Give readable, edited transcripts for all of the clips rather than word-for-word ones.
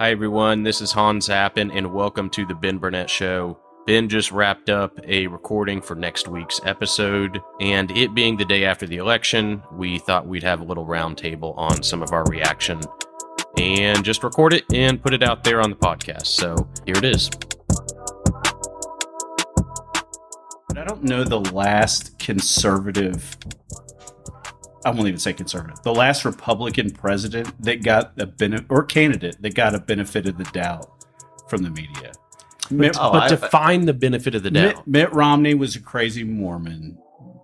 Hi everyone, this is Hans Appen, and welcome to the Ben Burnett Show. Ben just wrapped up a recording for next week's episode, and it being the day after the election, we thought we'd have a little roundtable on some of our reaction and just record it and put it out there on the podcast. So here it is. But I don't know the last conservative, I won't even say conservative, the last Republican president that got a benefit, or candidate that got a benefit of the doubt from the media. But define the benefit of the doubt. Mitt Romney was a crazy Mormon.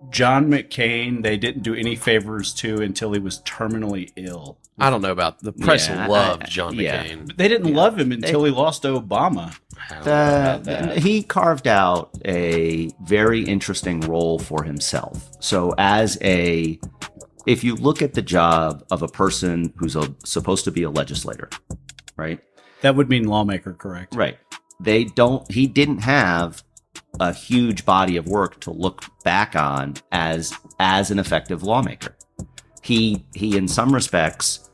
John McCain, they didn't do any favors to until he was terminally ill. I don't know about the press loved John McCain. But they didn't love him until he lost to Obama. He carved out a very interesting role for himself. So if you look at the job of a person who's supposed to be a legislator, right? That would mean lawmaker, correct? Right. He didn't have a huge body of work to look back on as an effective lawmaker. He in some respects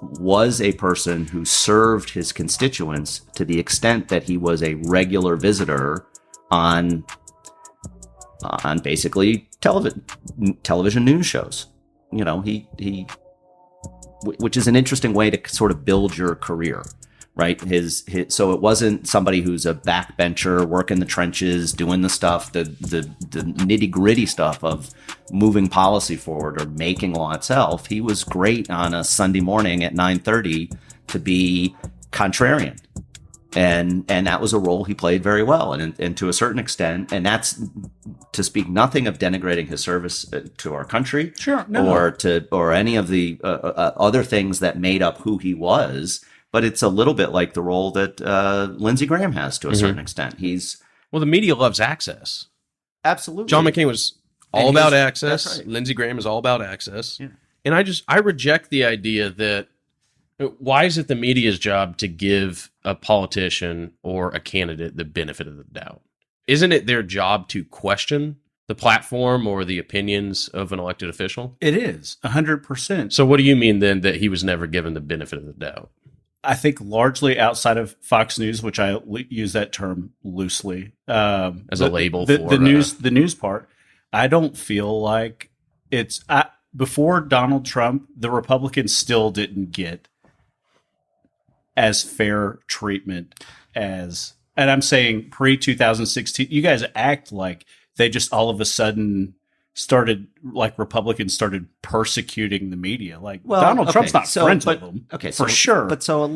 was a person who served his constituents to the extent that he was a regular visitor on basically television news shows. You know, which is an interesting way to sort of build your career. Right. So it wasn't somebody who's a backbencher, working the trenches, doing the stuff, the nitty gritty stuff of moving policy forward or making law itself. He was great on a Sunday morning at 9:30 to be contrarian. And that was a role he played very well. And to a certain extent, and that's to speak nothing of denigrating his service to our country, sure, no. or any of the other things that made up who he was. But it's a little bit like the role that Lindsey Graham has to a certain extent. The media loves access. Absolutely. John McCain was all about access. That's right. Lindsey Graham is all about access. Yeah. And I reject the idea that why is it the media's job to give a politician or a candidate the benefit of the doubt? Isn't it their job to question the platform or the opinions of an elected official? It is 100%. So what do you mean then that he was never given the benefit of the doubt? I think largely outside of Fox News, which I use that term loosely as a label for the news part. I don't feel like before Donald Trump, the Republicans still didn't get as fair treatment as, and I'm saying pre-2016. You guys act like they just all of a sudden Republicans started persecuting the media. Donald Trump's not friends with them. Okay, for sure. But so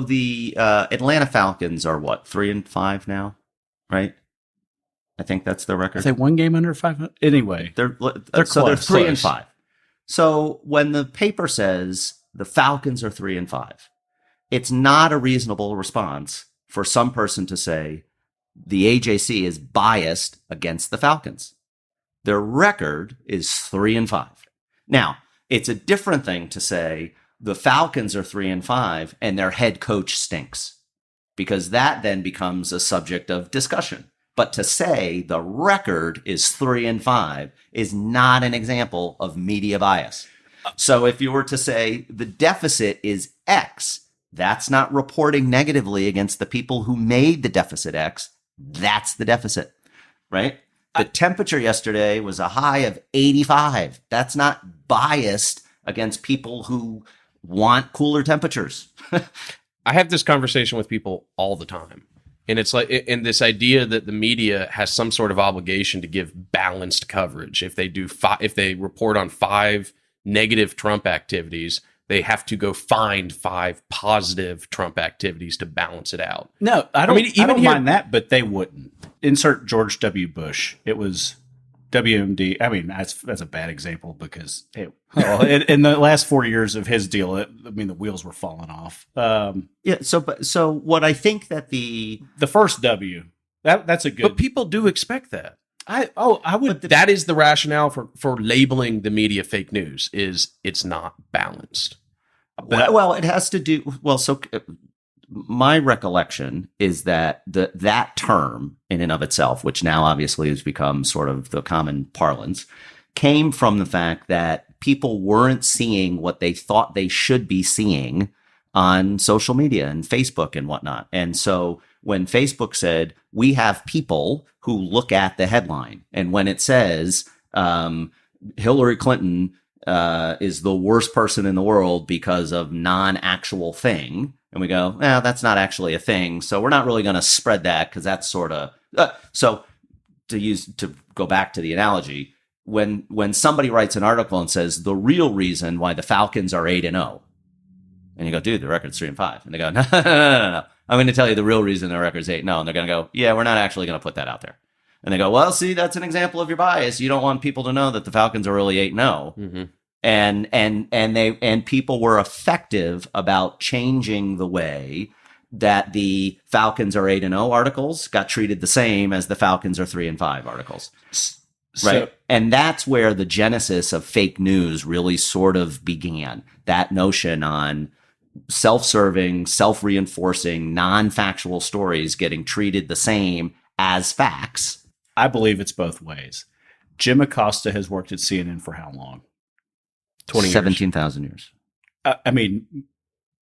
the Atlanta Falcons are what, 3-5 now, right? I think that's their record. Are they one game under 500? Anyway, they're 3-5. So when the paper says the Falcons are 3-5, it's not a reasonable response for some person to say the AJC is biased against the Falcons. Their record is 3-5. Now, it's a different thing to say the Falcons are 3-5 and their head coach stinks, because that then becomes a subject of discussion. But to say the record is 3-5 is not an example of media bias. So if you were to say the deficit is X, that's not reporting negatively against the people who made the deficit X. That's the deficit, right? The temperature yesterday was a high of 85. That's not biased against people who want cooler temperatures. I have this conversation with people all the time. And it's like, and this idea that the media has some sort of obligation to give balanced coverage. If they report on 5 negative Trump activities, they have to go find 5 positive Trump activities to balance it out. No, I don't mind that, but they wouldn't. Insert George W. Bush. It was WMD. I mean, that's a bad example because in the last 4 years of his deal, the wheels were falling off. So what I think that the first W, that's a good. But people do expect that. I would. That is the rationale for labeling the media fake news. Is it's not balanced. Well, it has to do. Well, so my recollection is that that term in and of itself, which now obviously has become sort of the common parlance, came from the fact that people weren't seeing what they thought they should be seeing on social media and Facebook and whatnot. And so when Facebook said, we have people who look at the headline, and when it says Hillary Clinton is the worst person in the world because of non-actual thing, and we go, that's not actually a thing, so we're not really going to spread that because that's sort of so to go back to the analogy, when somebody writes an article and says the real reason why the Falcons are 8-0, and you go, dude, the record's 3-5, and they go, no. I'm going to tell you the real reason the record's 8-0, and they're going to go, yeah, we're not actually going to put that out there. And they go, well, see, that's an example of your bias. You don't want people to know that the Falcons are really 8-0. Mm-hmm. And people were effective about changing the way that the Falcons are 8-0 articles got treated the same as the Falcons are 3-5 articles. Right. And that's where the genesis of fake news really sort of began. That notion on self-serving, self-reinforcing, non-factual stories getting treated the same as facts. I believe it's both ways. Jim Acosta has worked at CNN for how long? 17,000 years. I mean,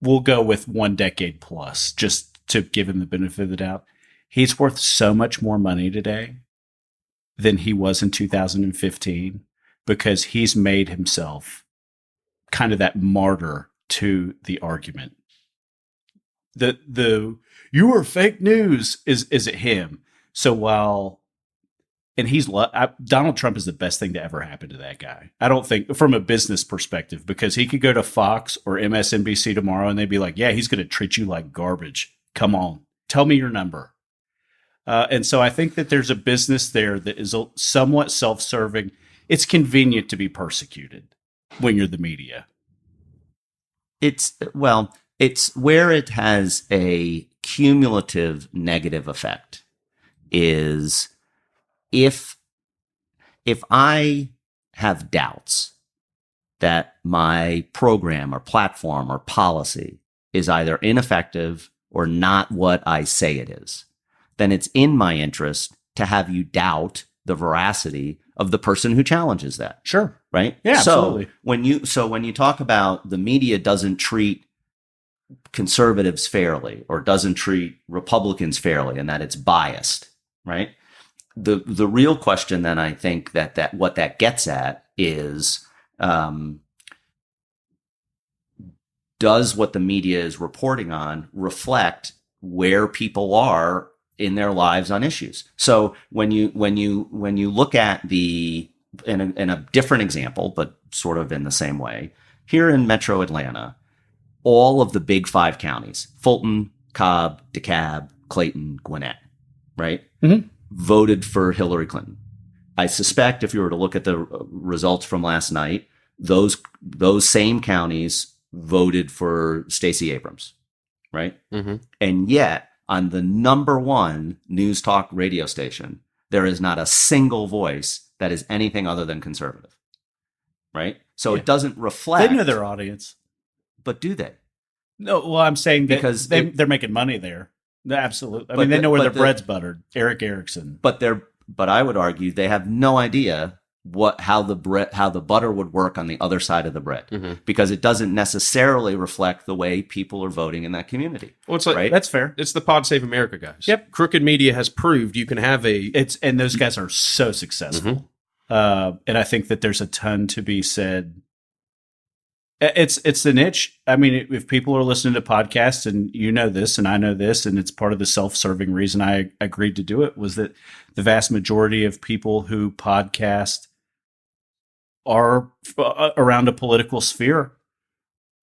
we'll go with 1 decade plus, just to give him the benefit of the doubt. He's worth so much more money today than he was in 2015 because he's made himself kind of that martyr to the argument. The you are fake news is it him? So while and Donald Trump is the best thing to ever happen to that guy. I don't think from a business perspective, because he could go to Fox or MSNBC tomorrow and they'd be like, yeah, he's going to treat you like garbage. Come on, tell me your number. And so I think that there's a business there that is somewhat self-serving. It's convenient to be persecuted when you're the media. It's where it has a cumulative negative effect is if I have doubts that my program or platform or policy is either ineffective or not what I say it is, then it's in my interest to have you doubt the veracity of the person who challenges that. Sure. Right? Yeah, so absolutely. when you talk about the media doesn't treat conservatives fairly or doesn't treat Republicans fairly and that it's biased, right? The real question then I think that what that gets at is does what the media is reporting on reflect where people are in their lives on issues? So when you look at in a different example, but sort of in the same way, here in Metro Atlanta, all of the big 5 counties, Fulton, Cobb, DeKalb, Clayton, Gwinnett, right? Mm-hmm. Voted for Hillary Clinton. I suspect if you were to look at the results from last night, those same counties voted for Stacey Abrams, right? Mm-hmm. And yet, on the number 1 news talk radio station, there is not a single voice that is anything other than conservative, right? So it doesn't reflect. They know their audience. But do they? No, well, I'm saying that because they're making money there. Absolutely. I mean, they know where their bread's buttered. Eric Erickson. But I would argue they have no idea how the butter would work on the other side of the bread, mm-hmm. because it doesn't necessarily reflect the way people are voting in that community. Well, it's like, right? That's fair. It's the Pod Save America guys. Yep. Crooked media has proved you can have and those guys are so successful. Mm-hmm. And I think that there's a ton to be said. It's the niche. I mean, if people are listening to podcasts and you know this and I know this, and it's part of the self-serving reason I agreed to do it was that the vast majority of people who podcast are around a political sphere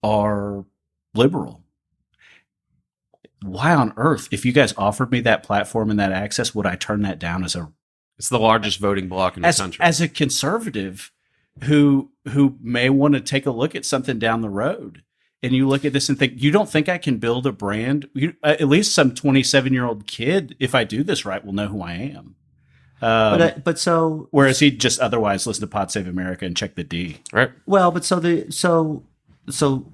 are liberal. Why on earth, if you guys offered me that platform and that access, would I turn that down it's the largest voting bloc in the country. As a conservative who may want to take a look at something down the road, and you look at this and think, you don't think I can build a brand? At least some 27-year-old kid, if I do this right, will know who I am. Whereas he just otherwise listen to Pod Save America and check the D. Right. Well, but so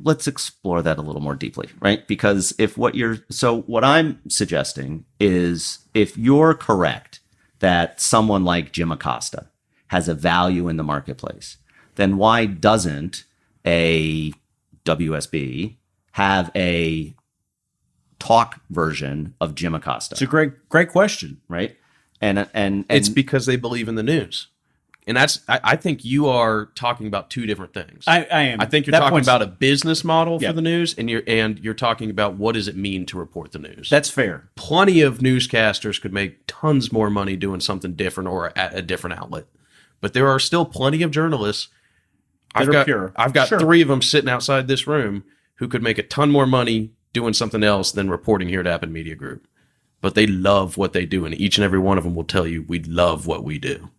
let's explore that a little more deeply, right? Because what I'm suggesting is if you're correct that someone like Jim Acosta has a value in the marketplace, then why doesn't a WSB have a talk version of Jim Acosta? It's a great question. Right? And It's because they believe in the news. And I think you are talking about two different things. I am. I think you're talking about a business model for the news, and you're talking about what does it mean to report the news. That's fair. Plenty of newscasters could make tons more money doing something different or at a different outlet. But there are still plenty of journalists. I've got Sure. 3 of them sitting outside this room who could make a ton more money doing something else than reporting here at Appen Media Group. But they love what they do, and each and every one of them will tell you, we love what we do.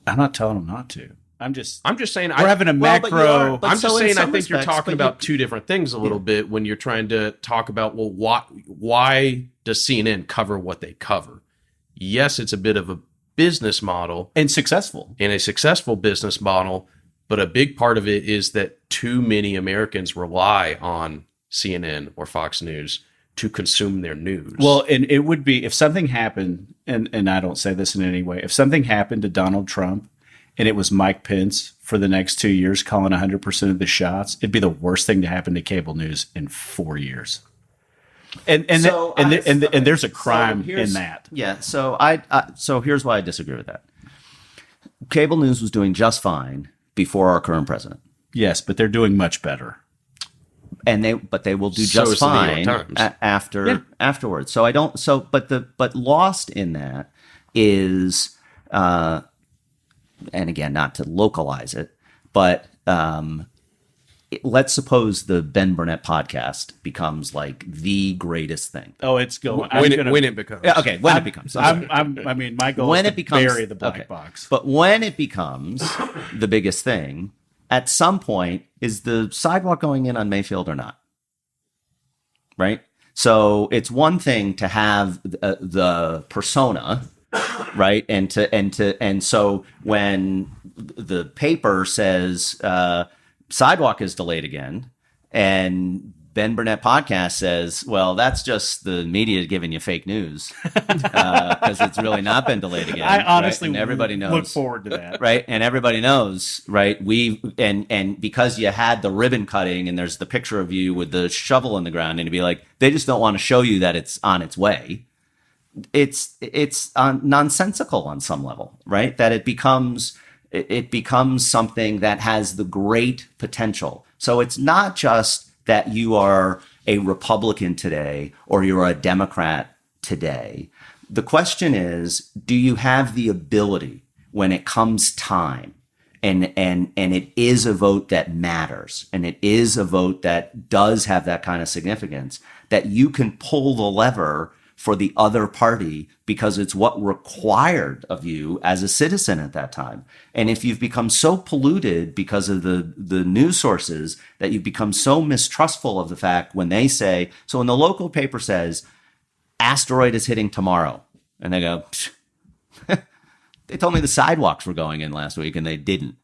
I'm not telling them not to. I'm just saying We're having a macro. but I'm so just in saying I some think you're respects, talking but about two different things a little bit when you're trying to talk about, well, why does CNN cover what they cover? Yes, it's a bit of a business model and successful. and a successful business model, but a big part of it is that too many Americans rely on CNN or Fox News to consume their news. Well, and it would be if something happened, and I don't say this in any way, if something happened to Donald Trump and it was Mike Pence for the next 2 years calling 100% of the shots, it'd be the worst thing to happen to cable news in 4 years. And there's a crime in that. Yeah. So so here's why I disagree with that. Cable news was doing just fine before our current president. Yes, but they're doing much better. And they will do So just is the New York fine Times. afterwards. So but lost in that is and again, not to localize it, but let's suppose the Ben Burnett podcast becomes like the greatest thing. Oh, it's going when it becomes. Yeah, okay, when it becomes. I mean, my goal When is it to becomes- bury the black okay. box. But when it becomes the biggest thing, at some point, is the sidewalk going in on Mayfield or not? Right? So it's one thing to have the persona, right? And so when the paper says sidewalk is delayed again, and Ben Burnett podcast says, well, that's just the media giving you fake news because it's really not been delayed again. I honestly right? And everybody knows. look forward to that. Right. And everybody knows, right? And because you had the ribbon cutting and there's the picture of you with the shovel in the ground, and you'd be like, they just don't want to show you that it's on its way. It's nonsensical on some level, right? That it becomes something that has the great potential. So it's not just that you are a Republican today or you're a Democrat today. The question is, do you have the ability when it comes time and it is a vote that matters and it is a vote that does have that kind of significance, that you can pull the lever for the other party because it's what required of you as a citizen at that time. And if you've become so polluted because of the news sources that you've become so mistrustful of the fact when they say, so when the local paper says, asteroid is hitting tomorrow, and they go, they told me the sidewalks were going in last week and they didn't.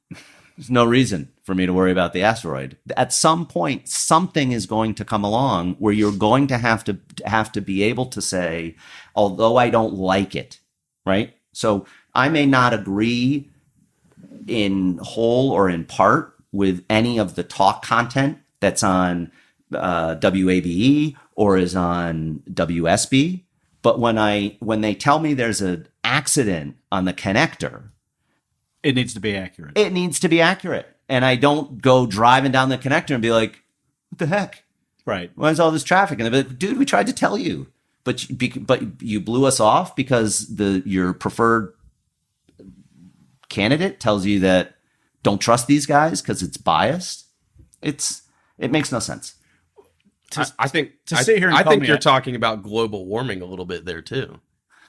There's no reason for me to worry about the asteroid. At some point, something is going to come along where you're going to have to be able to say, although I don't like it, right? So I may not agree in whole or in part with any of the talk content that's on WABE or is on WSB, but when they tell me there's an accident on the connector, It needs to be accurate. it needs to be accurate. And I don't go driving down the connector and be like, what the heck? Right. Why is all this traffic? And they'll be like, dude, we tried to tell you. But you blew us off because your preferred candidate tells you that don't trust these guys because it's biased. It makes no sense. I think sit here and I call think me you're a- talking about global warming a little bit there too.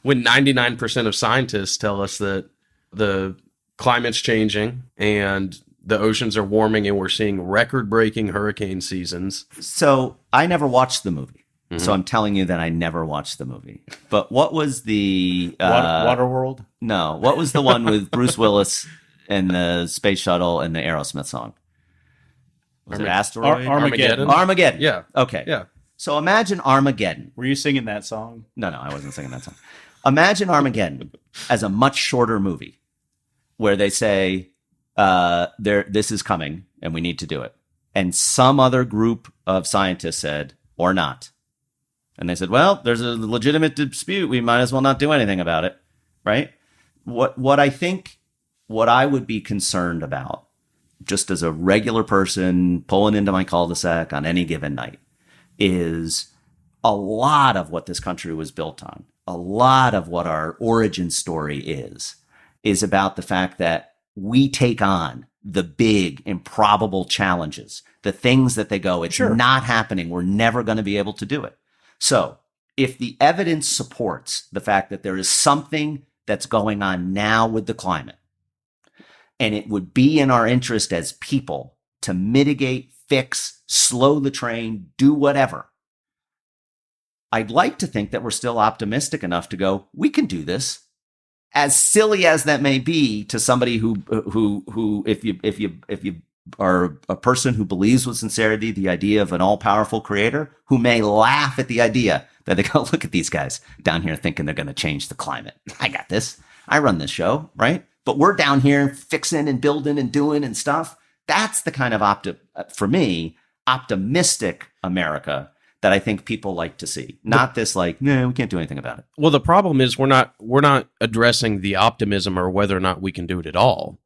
When 99% of scientists tell us that the climate's changing and the oceans are warming and we're seeing record-breaking hurricane seasons. So I never watched the movie. Mm-hmm. So I'm telling you that I never watched the movie. But what was the Waterworld? No, what was the one with Bruce Willis and the space shuttle and the Aerosmith song? Was it Asteroid? Armageddon. Armageddon. Yeah. Okay. Yeah. So imagine Armageddon. Were you singing that song? No, I wasn't singing that song. Imagine Armageddon as a much shorter movie where they say, this is coming and we need to do it. And some other group of scientists said, or not. And they said, well, there's a legitimate dispute. We might as well not do anything about it, right? What I would be concerned about, just as a regular person pulling into my cul-de-sac on any given night, is a lot of what this country was built on, a lot of what our origin story is about the fact that we take on the big, improbable challenges, the things that they go, it's not happening. We're never going to be able to do it. So if the evidence supports the fact that there is something that's going on now with the climate, and it would be in our interest as people to mitigate, fix, slow the train, do whatever, I'd like to think that we're still optimistic enough to go, we can do this. As silly as that may be to somebody who, if you are a person who believes with sincerity the idea of an all-powerful creator, who may laugh at the idea that they go, look at these guys down here thinking they're going to change the climate. I got this. I run this show, right? But we're down here fixing and building and doing and stuff. That's the kind of, for me, optimistic America that I think people like to see. Not this like, no, we can't do anything about it. Well, the problem is we're not addressing the optimism or whether or not we can do it at all.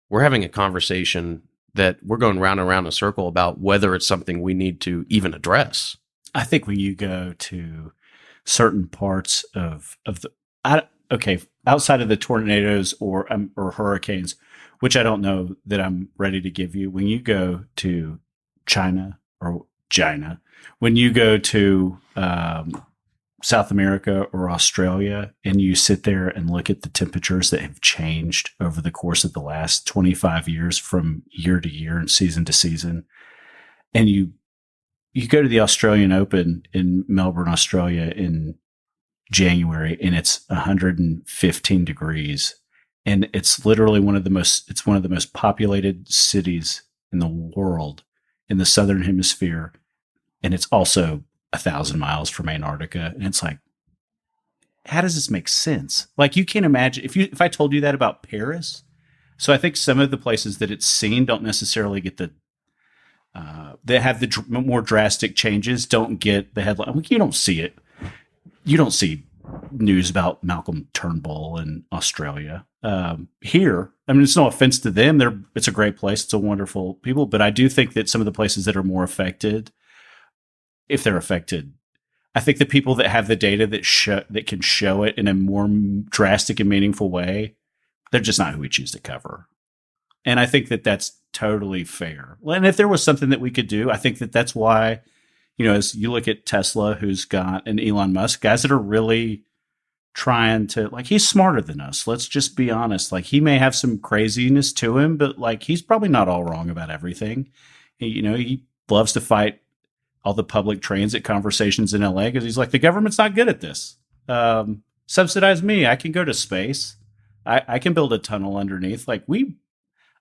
We're having a conversation that we're going round and round in a circle about whether it's something we need to even address. I think when you go to certain parts of the outside of the tornadoes or hurricanes, which I don't know that I'm ready to give you, when you go to China, when you go to South America or Australia and you sit there and look at the temperatures that have changed over the course of the last 25 years from year to year and season to season, and you go to the Australian Open in Melbourne, Australia in January, and it's 115 degrees, and it's literally one of the most populated cities in the world in the Southern Hemisphere, and it's also 1,000 miles from Antarctica. And it's like, how does this make sense? Like, you can't imagine if I told you that about Paris. So I think some of the places that it's seen don't necessarily get they have the more drastic changes, don't get the headline. Like, you don't see it. You don't see news about Malcolm Turnbull in Australia. Here, I mean, it's no offense to them. It's a great place. It's a wonderful people. But I do think that some of the places that are more affected, if they're affected, I think the people that have the data that can show it in a more drastic and meaningful way, they're just not who we choose to cover. And I think that that's totally fair. And if there was something that we could do, I think that that's why, as you look at Tesla, who's got an Elon Musk, guys that are really trying to, like, he's smarter than us. Let's just be honest. Like, he may have some craziness to him, but like, he's probably not all wrong about everything. He loves to fight all the public transit conversations in LA because he's like, the government's not good at this. Subsidize me. I can go to space. I can build a tunnel underneath. Like,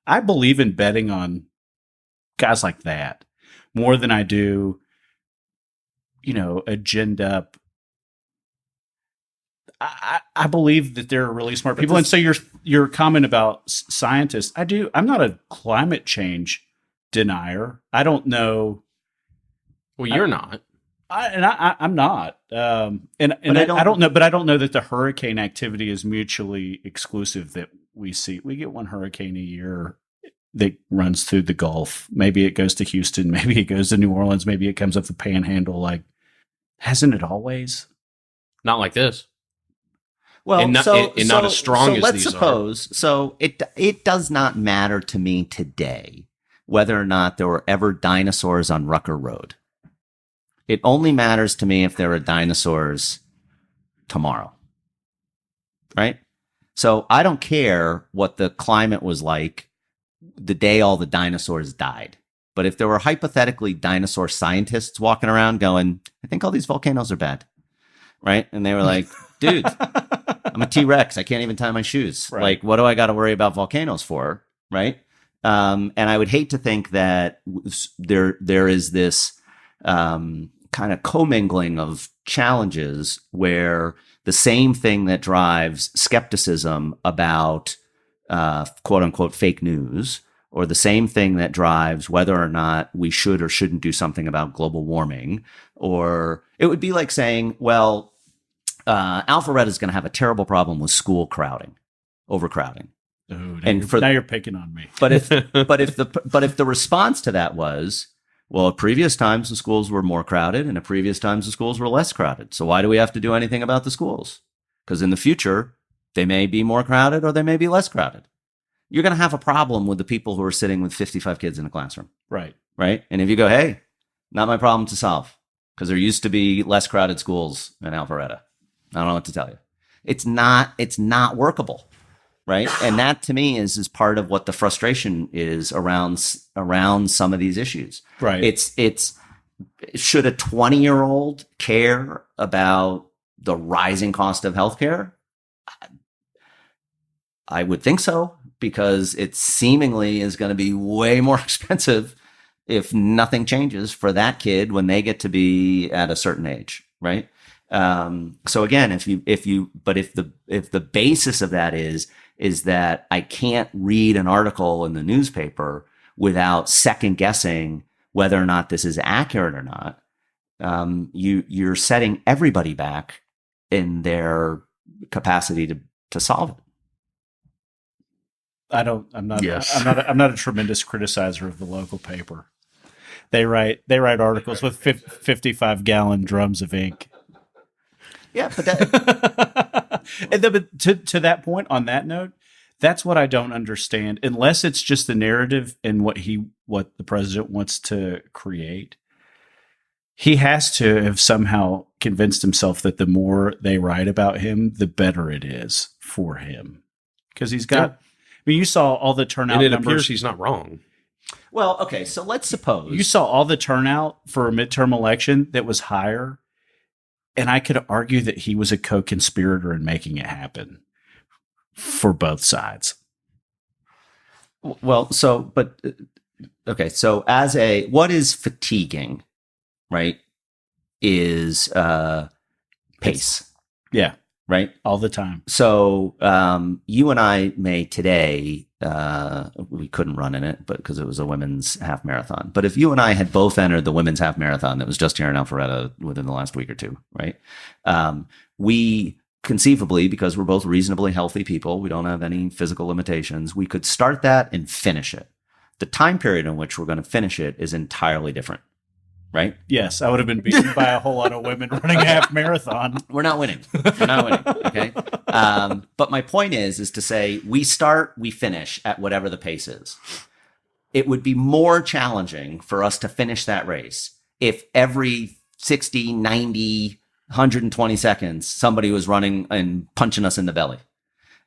I believe in betting on guys like that more than I do, agenda up. I believe that they're really smart people. And so your comment about scientists, I'm not a climate change denier. I don't know. Well, you're not. I'm not. I don't know, but I don't know that the hurricane activity is mutually exclusive that we see. We get one hurricane a year that runs through the Gulf. Maybe it goes to Houston. Maybe it goes to New Orleans. Maybe it comes up the Panhandle. Like, hasn't it always? Not like this. Well, not as strong as let's these suppose, are. So it does not matter to me today whether or not there were ever dinosaurs on Rucker Road. It only matters to me if there are dinosaurs tomorrow, right? So I don't care what the climate was like the day all the dinosaurs died. But if there were hypothetically dinosaur scientists walking around going, I think all these volcanoes are bad, right? And they were like, dude, I'm a T-Rex. I can't even tie my shoes. Right. Like, what do I got to worry about volcanoes for, right? And I would hate to think that there is this kind of commingling of challenges where the same thing that drives skepticism about quote unquote fake news or the same thing that drives whether or not we should or shouldn't do something about global warming. Or it would be like saying, well, Alpharetta is going to have a terrible problem with school crowding, overcrowding. Oh, And now you're picking on me. But if the response to that was, well, at previous times the schools were more crowded, and at previous times the schools were less crowded. So why do we have to do anything about the schools? Because in the future they may be more crowded or they may be less crowded. You're going to have a problem with the people who are sitting with 55 kids in a classroom. Right. Right. And if you go, hey, not my problem to solve, because there used to be less crowded schools in Alpharetta. I don't know what to tell you. It's not workable. Right. And that to me is part of what the frustration is around some of these issues. Right. It's should a 20-year-old care about the rising cost of healthcare? I would think so, because it seemingly is going to be way more expensive if nothing changes for that kid when they get to be at a certain age, right? So again, if the basis of that is that I can't read an article in the newspaper without second guessing whether or not this is accurate or not, you're setting everybody back in their capacity to solve it. I'm not a tremendous criticizer of the local paper. They write articles with 55-gallon drums of ink. Yeah, but that and then, but to that point, on that note, that's what I don't understand. Unless it's just the narrative and what the president wants to create, he has to have somehow convinced himself that the more they write about him, the better it is for him, because he's got. Yeah. I mean, you saw all the turnout and it numbers. appears he's not wrong. Well, okay, so let's suppose you saw all the turnout for a midterm election that was higher, and I could argue that he was a co-conspirator in making it happen for both sides. Well, so what is fatiguing, right? Is pace. Yeah. Right? All the time. So you and I may today, we couldn't run in it, but because it was a women's half marathon. But if you and I had both entered the women's half marathon that was just here in Alpharetta within the last week or two, right? We conceivably, because we're both reasonably healthy people, we don't have any physical limitations, we could start that and finish it. The time period in which we're going to finish it is entirely different. Right? Yes, I would have been beaten by a whole lot of women running a half marathon. We're not winning. Okay. But my point is to say we start, we finish at whatever the pace is. It would be more challenging for us to finish that race if every 60, 90, 120 seconds somebody was running and punching us in the belly.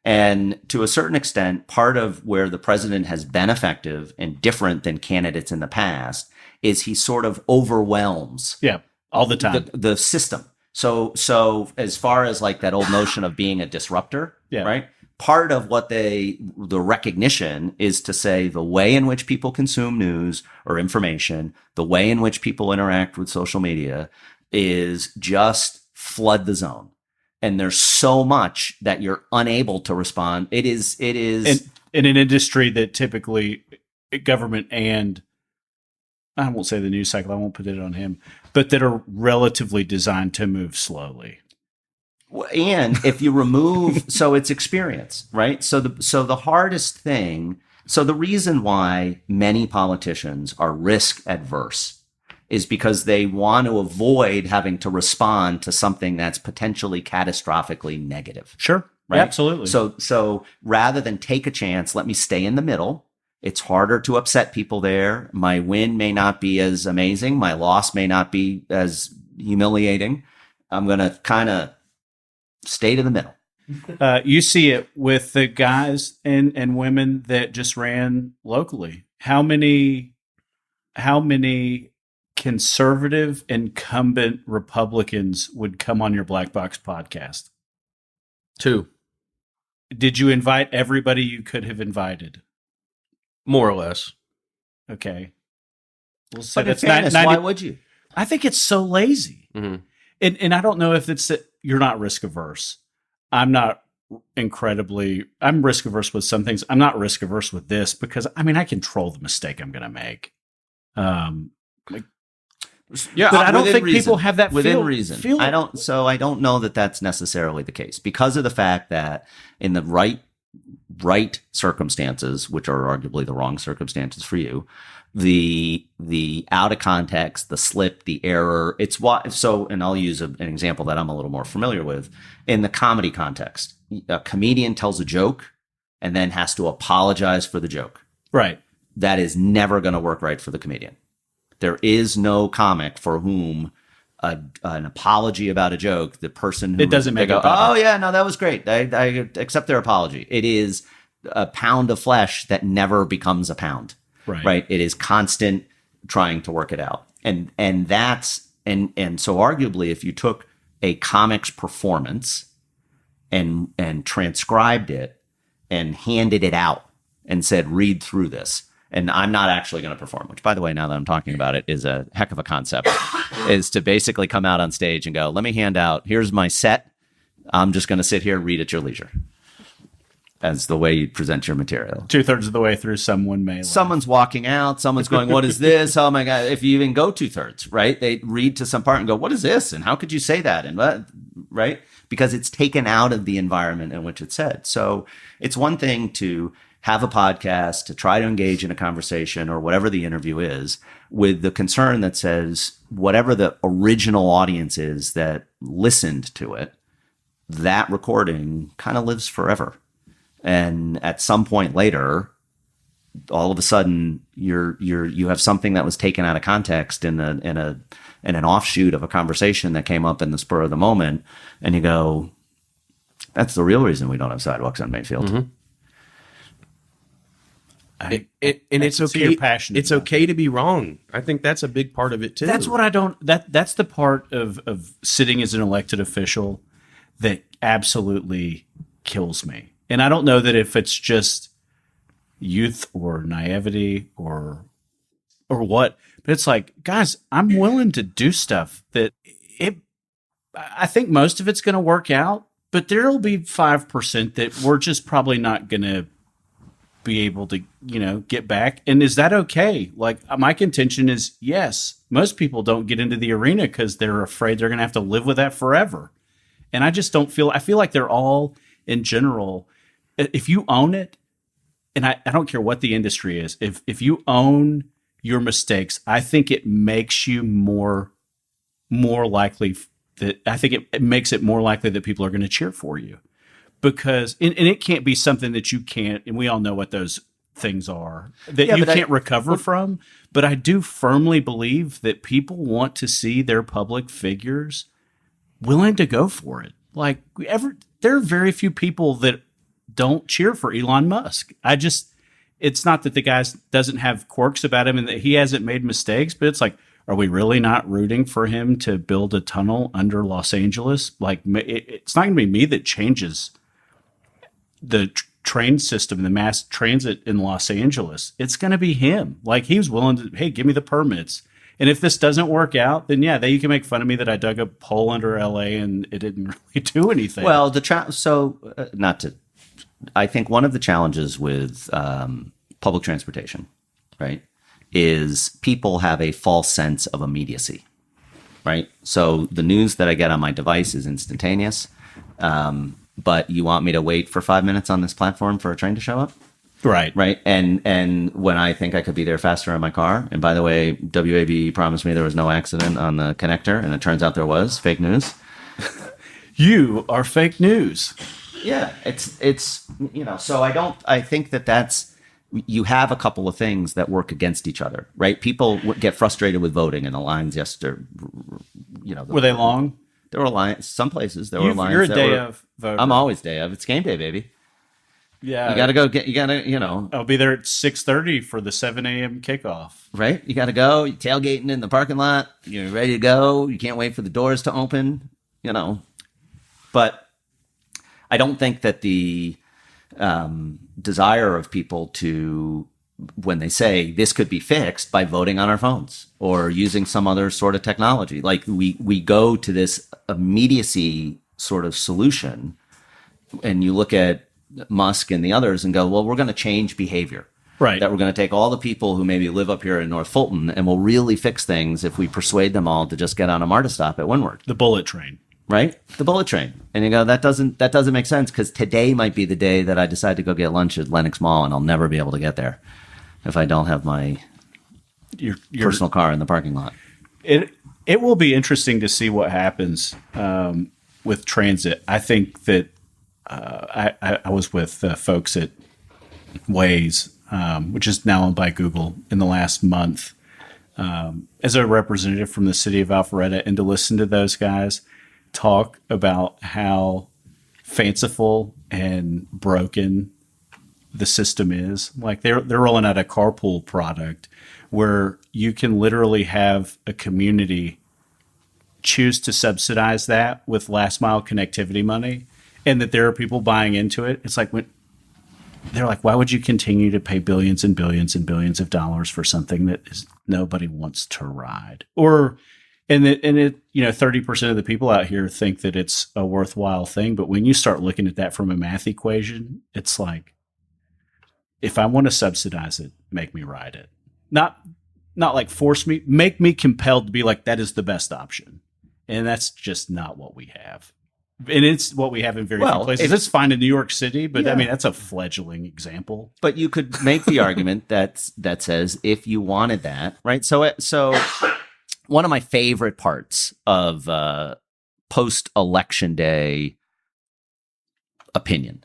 And to a certain extent, part of where the president has been effective and different than candidates in the past is he sort of overwhelms all the time the system. So as far as like that old notion of being a disruptor, right? Part of what the recognition is to say the way in which people consume news or information, the way in which people interact with social media is just flood the zone. And there's so much that you're unable to respond. It is in an industry that typically government and I won't say the news cycle, I won't put it on him, but that are relatively designed to move slowly. And if you remove, so it's experience, right? So the hardest thing, so the reason why many politicians are risk adverse is because they want to avoid having to respond to something that's potentially catastrophically negative. Sure. Right? Absolutely. So rather than take a chance, let me stay in the middle. It's harder to upset people there. My win may not be as amazing. My loss may not be as humiliating. I'm going to kind of stay to the middle. You see it with the guys and women that just ran locally. How many conservative incumbent Republicans would come on your Black Box podcast? 2. Did you invite everybody you could have invited? More or less. Okay. We'll say but that's in fairness, 90, why would you? I think it's so lazy. Mm-hmm. And I don't know if it's that you're not risk averse. I'm not I'm risk averse with some things. I'm not risk averse with this because I control the mistake I'm going to make. Yeah, but I don't think reason. people have that within reason. I don't know that that's necessarily the case because of the fact that in the right circumstances, which are arguably the wrong circumstances for you, the out of context, the slip, the error, it's what. So, and I'll use an example that I'm a little more familiar with in the comedy context. A comedian tells a joke and then has to apologize for the joke. Right. That is never going to work right for the comedian. There is no comic for whom an apology about a joke, the person who it doesn't make it better. Oh yeah, no, that was great. I accept their apology. It is a pound of flesh that never becomes a pound. Right. It is constant trying to work it out. And that's so arguably if you took a comic's performance and transcribed it and handed it out and said, read through this. And I'm not actually going to perform, which, by the way, now that I'm talking about it, is a heck of a concept, is to basically come out on stage and go, let me hand out, here's my set. I'm just going to sit here and read at your leisure as the way you present your material. 2/3 of the way through, someone's walking out. Someone's going, what is this? Oh, my God. If you even go 2/3, right? They read to some part and go, what is this? And how could you say that? And what, right? Because it's taken out of the environment in which it's said. So it's one thing to have a podcast, to try to engage in a conversation or whatever the interview is, with the concern that says whatever the original audience is that listened to it, that recording kind of lives forever. And at some point later, all of a sudden you have something that was taken out of context in an offshoot of a conversation that came up in the spur of the moment, and you go, that's the real reason we don't have sidewalks on Mayfield. Mm-hmm. It's okay. It's okay to be wrong. I think that's a big part of it too. That's what I don't. That's the part of sitting as an elected official that absolutely kills me. And I don't know that if it's just youth or naivety or what, but it's like, guys, I'm willing to do stuff that I think most of it's going to work out, but there'll be 5% that we're just probably not going to be able to, get back. And is that okay? Like, my contention is yes. Most people don't get into the arena because they're afraid they're going to have to live with that forever. And I just don't I feel like they're all, in general, if you own it, and I don't care what the industry is, if you own your mistakes, I think it makes you more likely it makes it more likely that people are going to cheer for you. Because, and it can't be something that you can't, and we all know what those things are, that you can't recover from. But I do firmly believe that people want to see their public figures willing to go for it. Like, there are very few people that don't cheer for Elon Musk. It's not that the guy doesn't have quirks about him and that he hasn't made mistakes, but it's like, are we really not rooting for him to build a tunnel under Los Angeles? Like, it's not going to be me that changes the train system, the mass transit in Los Angeles. It's going to be him. Like, he was willing to, hey, give me the permits. And if this doesn't work out, then yeah, you can make fun of me that I dug a hole under LA and it didn't really do anything. Well, I think one of the challenges with public transportation, right, is people have a false sense of immediacy, right? So the news that I get on my device is instantaneous. But you want me to wait for 5 minutes on this platform for a train to show up? Right. Right. And when I think I could be there faster in my car, and by the way, WAB promised me there was no accident on the connector, and it turns out there was. Fake news. You are fake news. Yeah. It's so I think that's, you have a couple of things that work against each other, right? People get frustrated with voting, and the lines yesterday, were they long? There were lines. Some places there were lines. You're a day of voter. I'm always day of. It's game day, baby. Yeah, you gotta go I'll be there at 6:30 for the 7 a.m. kickoff. Right. You gotta go. You're tailgating in the parking lot. You're ready to go. You can't wait for the doors to open. But I don't think that the desire of people to, when they say this could be fixed by voting on our phones or using some other sort of technology, like we go to this immediacy sort of solution and you look at Musk and the others and go, well, we're going to change behavior. Right. That we're going to take all the people who maybe live up here in North Fulton and we'll really fix things if we persuade them all to just get on a MARTA stop at Windward. The bullet train. Right? The bullet train. And you go, that doesn't make sense because today might be the day that I decide to go get lunch at Lenox Mall and I'll never be able to get there if I don't have my your personal car in the parking lot. It will be interesting to see what happens with transit. I think that I was with folks at Waze, which is now owned by Google, in the last month as a representative from the city of Alpharetta, and to listen to those guys talk about how fanciful and broken the system is. Like they're rolling out a carpool product where you can literally have a community choose to subsidize that with last mile connectivity money, and that there are people buying into it. It's like when they're like, why would you continue to pay billions and billions and billions of dollars for something that nobody wants to ride? Or, and it, 30% of the people out here think that it's a worthwhile thing. But when you start looking at that from a math equation, it's like, if I want to subsidize it, make me ride it. Not like force me, make me compelled to be like, that is the best option. And that's just not what we have. And it's what we have in very few places. It's fine in New York City, but I mean, that's a fledgling example. But you could make the argument that says if you wanted that, right? So one of my favorite parts of post-election day opinion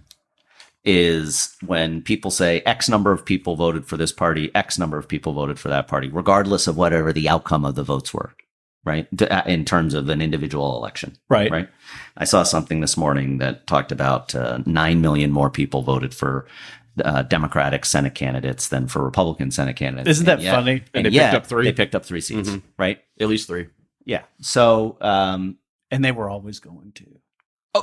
is when people say X number of people voted for this party, X number of people voted for that party, regardless of whatever the outcome of the votes were. Right. In terms of an individual election. Right. Right. I saw something this morning that talked about 9 million more people voted for Democratic Senate candidates than for Republican Senate candidates. Isn't that funny? And they picked up 3. They picked up 3 seats. Mm-hmm. Right. At least 3. Yeah. So, and they were always going to.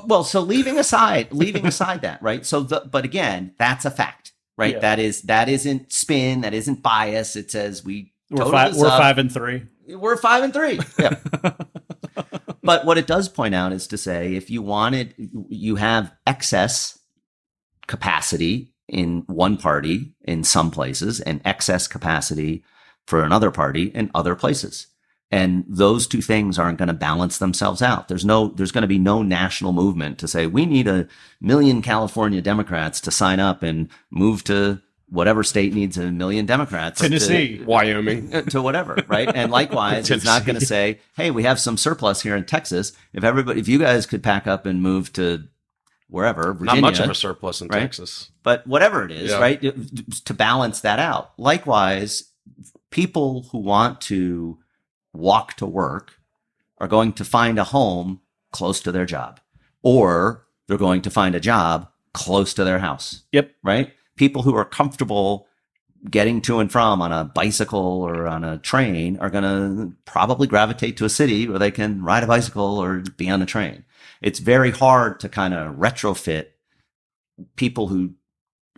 Well, so leaving aside that, right? So, but again, that's a fact, right? Yeah. That isn't spin. That isn't bias. It says we're 5 and 3. We're 5 and 3. Yeah. But what it does point out is to say, if you have excess capacity in one party in some places and excess capacity for another party in other places. And those two things aren't going to balance themselves out. There's going to be no national movement to say, we need 1 million California Democrats to sign up and move to whatever state needs 1 million Democrats. Tennessee, Wyoming, to whatever, right? And likewise, it's not going to say, hey, we have some surplus here in Texas. If you guys could pack up and move to wherever, Virginia. Not much of a surplus in right? Texas. But whatever it is, right? To balance that out. Likewise, people who want to walk to work are going to find a home close to their job, or they're going to find a job close to their house. Yep. Right? People who are comfortable getting to and from on a bicycle or on a train are going to probably gravitate to a city where they can ride a bicycle or be on a train. It's very hard to kind of retrofit people who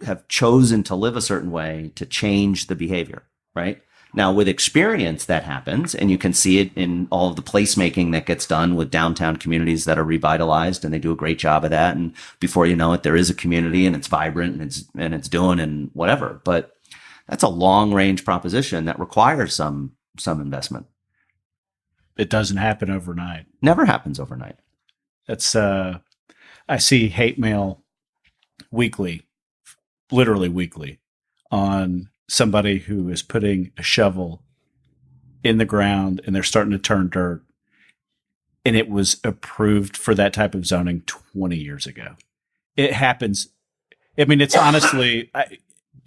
have chosen to live a certain way to change the behavior, right? Now, with experience, that happens, and you can see it in all of the placemaking that gets done with downtown communities that are revitalized, and they do a great job of that. And before you know it, there is a community, and it's vibrant, and it's doing and whatever. But that's a long range proposition that requires some investment. It doesn't happen overnight. Never happens overnight. That's I see hate mail weekly, literally weekly, on somebody who is putting a shovel in the ground and they're starting to turn dirt, and it was approved for that type of zoning 20 years ago. It happens. I mean, it's honestly,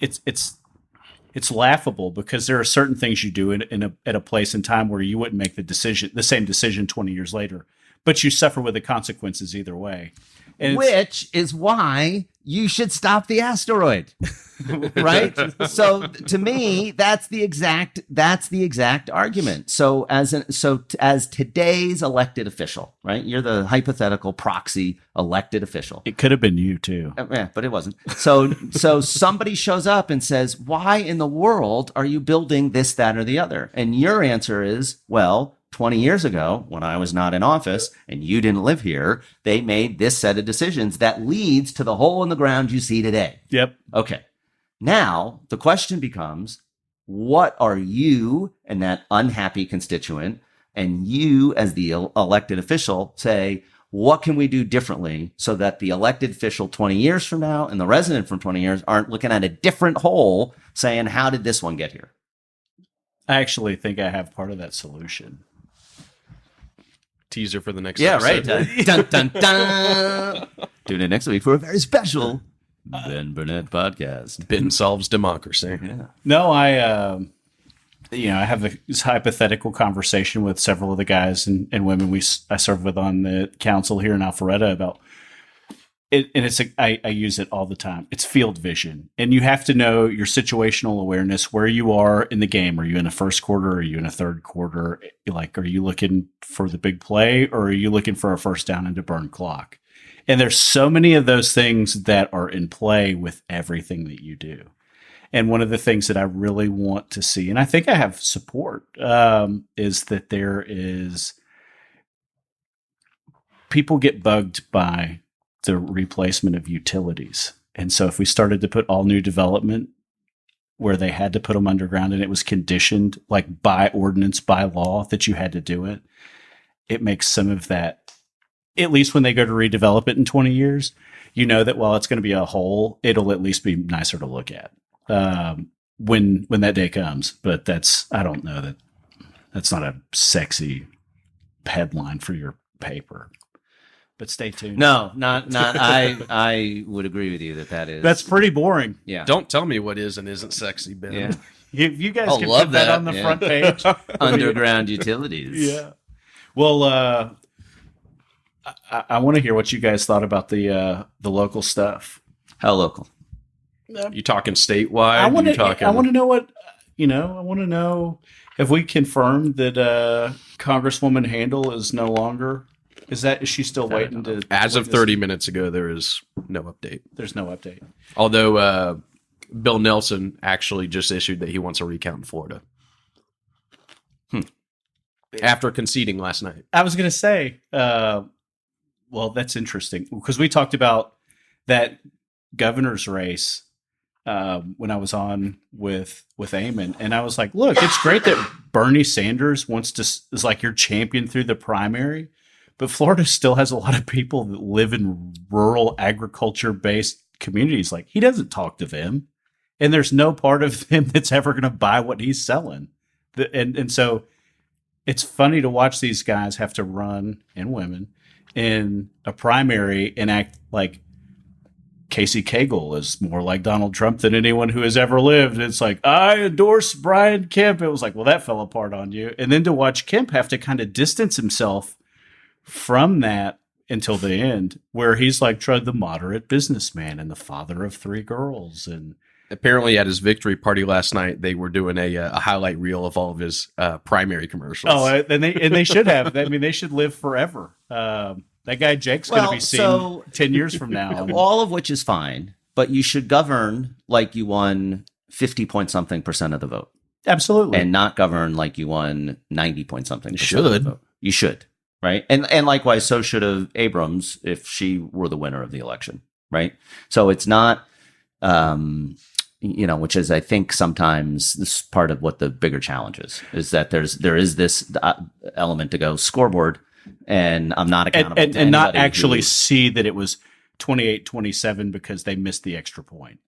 it's laughable because there are certain things you do at a place in time where you wouldn't make the same decision 20 years later, but you suffer with the consequences either way. And which is why you should stop the asteroid, right? So to me, that's the exact argument. So as today's elected official, right? You're the hypothetical proxy elected official. It could have been you too. Yeah, but it wasn't. So somebody shows up and says, why in the world are you building this, that, or the other? And your answer is, well, 20 years ago, when I was not in office and you didn't live here, they made this set of decisions that leads to the hole in the ground you see today. Yep. Okay. Now the question becomes, what are you and that unhappy constituent and you as the elected official say, what can we do differently so that the elected official 20 years from now and the resident from 20 years aren't looking at a different hole saying, how did this one get here? I actually think I have part of that solution. Teaser for the next episode. Right. Dun, dun, dun. Tune in next week for a very special Ben Burnett podcast. Ben solves democracy. Yeah. No, I have this hypothetical conversation with several of the guys and women I serve with on the council here in Alpharetta about it. And I use it all the time. It's field vision. And you have to know your situational awareness, where you are in the game. Are you in the first quarter? Are you in a third quarter? Like, are you looking for the big play or are you looking for a first down and to burn clock? And there's so many of those things that are in play with everything that you do. And one of the things that I really want to see, and I think I have support, is that there is people get bugged by the replacement of utilities. And so if we started to put all new development where they had to put them underground and it was conditioned like by ordinance, by law that you had to do it, it makes some of that, at least when they go to redevelop it in 20 years, you know that while it's going to be a hole, it'll at least be nicer to look at when that day comes. But I don't know that's not a sexy headline for your paper. But stay tuned. No, not. I would agree with you that is. That's pretty boring. Yeah. Don't tell me what is and isn't sexy, Ben. Yeah. If you guys I'll can love put that that, on the yeah. front page. Underground utilities. Yeah. Well, I want to hear what you guys thought about the local stuff. How local? You talking statewide? I want to know what I want to know if we confirmed that Congresswoman Handel is no longer. Is she still waiting to? As of 30 minutes ago, there is no update. There's no update. Although Bill Nelson actually just issued that he wants a recount in Florida. After conceding last night. I was going to say, well, that's interesting because we talked about that governor's race when I was on with Eamon, and I was like, look, it's great that Bernie Sanders is like your champion through the primary, but Florida still has a lot of people that live in rural agriculture-based communities. Like, he doesn't talk to them, and there's no part of him that's ever going to buy what he's selling. And so it's funny to watch these guys have to run, and women, in a primary and act like Casey Cagle is more like Donald Trump than anyone who has ever lived. It's like, I endorse Brian Kemp. It was like, well, that fell apart on you. And then to watch Kemp have to kind of distance himself from that until the end, where he's like the moderate businessman and the father of 3 girls. And apparently at his victory party last night, they were doing a highlight reel of all of his primary commercials. Oh, and they should have. I mean, they should live forever. That guy Jake's going to be seen 10 years from now. All of which is fine, but you should govern like you won 50-point-something% of the vote. Absolutely. And not govern like you won 90-point-something%. You should. You should, right? And likewise, so should have Abrams if she were the winner of the election, right? So it's not, which is, I think, sometimes this is part of what the bigger challenge is that there is this element to go scoreboard. And I'm not accountable and not actually see that it was 28-27 because they missed the extra point.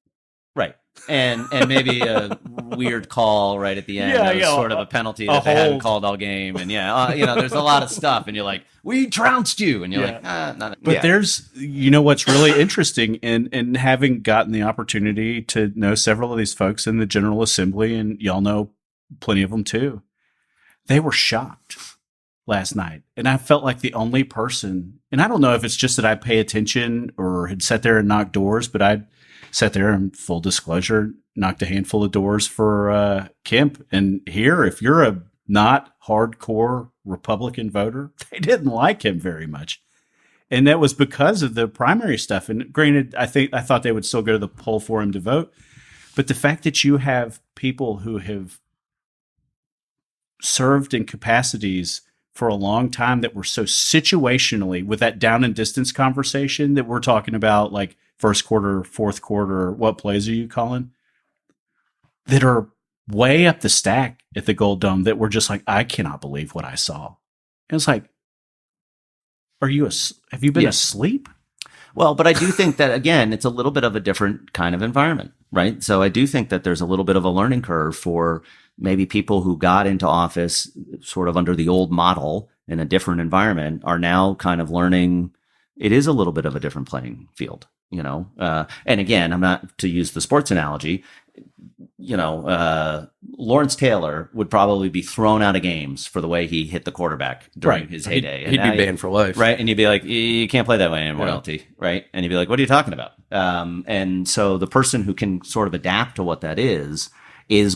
Right. And maybe a weird call right at the end. Sort of a penalty that they hadn't called all game. And there's a lot of stuff. And you're like, we trounced you. And you're like, not. But there's, what's really interesting in having gotten the opportunity to know several of these folks in the General Assembly, and y'all know plenty of them too. They were shocked last night. And I felt like the only person, and I don't know if it's just that I pay attention or had sat there and knocked doors, but I sat there and, full disclosure, knocked a handful of doors for Kemp. And here, if you're a not hardcore Republican voter, they didn't like him very much. And that was because of the primary stuff. And granted, I thought they would still go to the poll for him to vote. But the fact that you have people who have served in capacities for a long time that were so situationally with that down and distance conversation that we're talking about, like first quarter, fourth quarter, what plays are you calling, that are way up the stack at the Gold Dome that were just like, I cannot believe what I saw. And it's like, have you been asleep? Well, but I do think that, again, it's a little bit of a different kind of environment, right? So I do think that there's a little bit of a learning curve for maybe people who got into office sort of under the old model in a different environment are now kind of learning it is a little bit of a different playing field, you know? And again, I'm not to use the sports analogy, you know, Lawrence Taylor would probably be thrown out of games for the way he hit the quarterback during his heyday. He'd be banned for life. Right. And you'd be like, you can't play that way anymore, Yeah. LT. Right. And you'd be like, what are you talking about? And so the person who can sort of adapt to what that is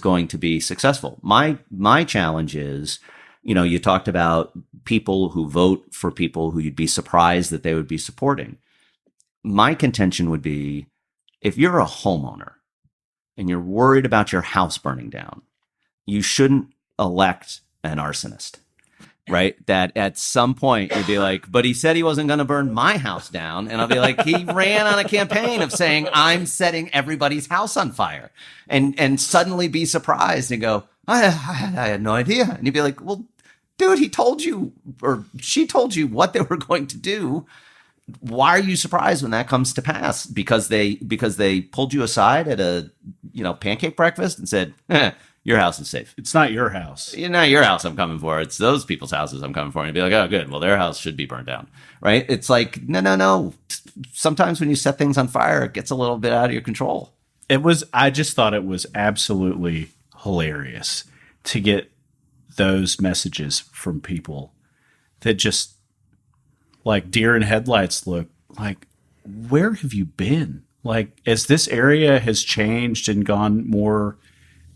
going to be successful. My challenge is, you know, you talked about people who vote for people who you'd be surprised that they would be supporting. My contention would be, if you're a homeowner and you're worried about your house burning down, you shouldn't elect an arsonist, right? That at some point you'd be like, but he said he wasn't going to burn my house down. And I'll be like, he ran on a campaign of saying, I'm setting everybody's house on fire, and suddenly be surprised and go, I had no idea. And you'd be like, well, dude, he told you, or she told you what they were going to do. Why are you surprised when that comes to pass? Because they pulled you aside at a, you know, pancake breakfast and said, your house is safe. It's not your house. It's not your house I'm coming for. It's those people's houses I'm coming for. And you'd be like, oh, good. Well, their house should be burned down, right? It's like, no. Sometimes when you set things on fire, it gets a little bit out of your control. I just thought it was absolutely hilarious to get those messages from people that just, like deer in headlights look like, where have you been? Like, as this area has changed and gone more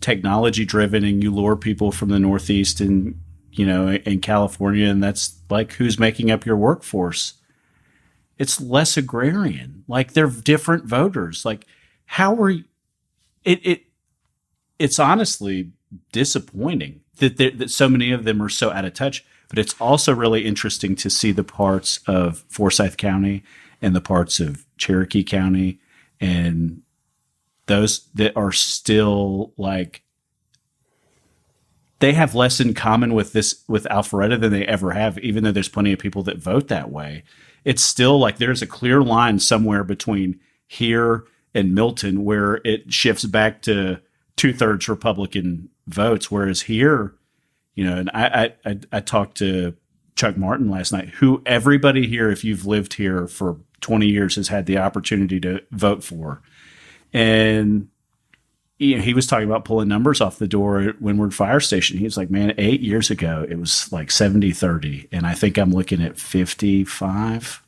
technology driven, and you lure people from the Northeast and, you know, in California, and that's like, who's making up your workforce? It's less agrarian. Like, they're different voters. Like, how are you? It's honestly disappointing that so many of them are so out of touch. But it's also really interesting to see the parts of Forsyth County and the parts of Cherokee County and those that are still like, they have less in common with Alpharetta than they ever have, even though there's plenty of people that vote that way. It's still like there's a clear line somewhere between here and Milton where it shifts back to 2/3 Republican votes, whereas here, you know, and I talked to Chuck Martin last night, who everybody here, if you've lived here for 20 years, has had the opportunity to vote for. And, you know, he was talking about pulling numbers off the door at Windward Fire Station. He was like, man, 8 years ago, it was like 70-30. And I think I'm looking at 55.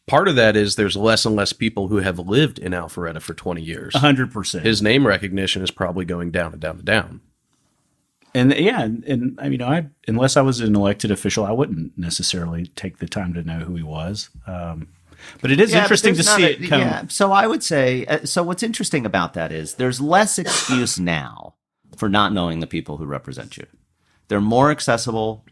Part of that is there's less and less people who have lived in Alpharetta for 20 years. 100%. His name recognition is probably going down and down and down. And yeah, and I mean, unless I was an elected official, I wouldn't necessarily take the time to know who he was. But it is interesting to see it come. Yeah. So I would say, so what's interesting about that is there's less excuse now for not knowing the people who represent you. They're more accessible.